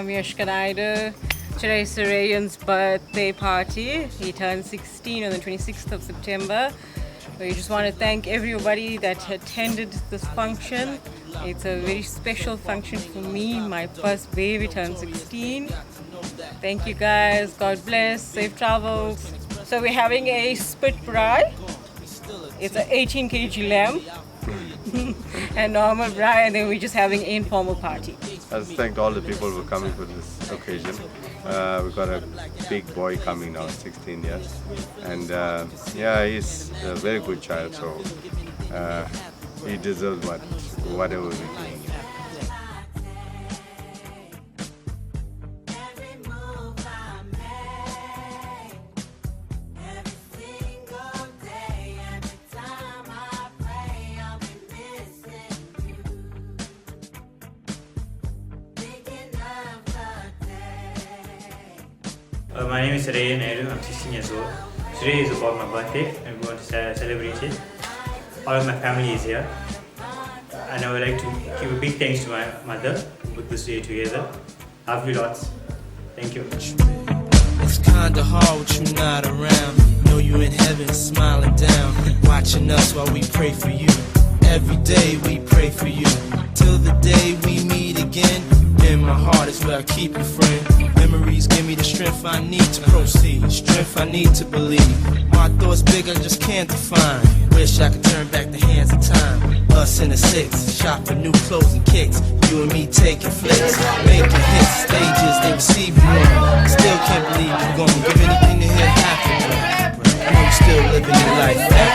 I'm Yash Naidu. Today is Sarayan's birthday party. He turned 16 on the 26th of September. We just want to thank everybody that attended this function. It's a very special function for me. My first baby turned 16. Thank you guys. God bless. Safe travels. So we're having a spit braai. It's an 18 kg lamb and normal braai, and then we're just having an informal party. I just thank all the people who are coming for this occasion. We've got a big boy coming now, 16 years, and yeah, he's a very good child, so he deserves whatever we do. My name is Sarayan Naidu. I'm 16 years old. Today is about my birthday and we want to celebrate it. All of my family is here. And I would like to give a big thanks to my mother who put this day together. Love you lots. Thank you. It's kinda hard with you not around. Know you in heaven smiling down, watching us while we pray for you. Every day we pray for you, till the day we meet again. In my heart is where I keep you, friend. Memories give me the strength I need to proceed, strength I need to believe. My thoughts big, I just can't define. Wish I could turn back the hands of time. Us in the six, shop for new clothes and kicks. You and me taking flicks, making hits, stages they receive you on. Still can't believe you're gonna give anything to hear happen. I know you're still living your life.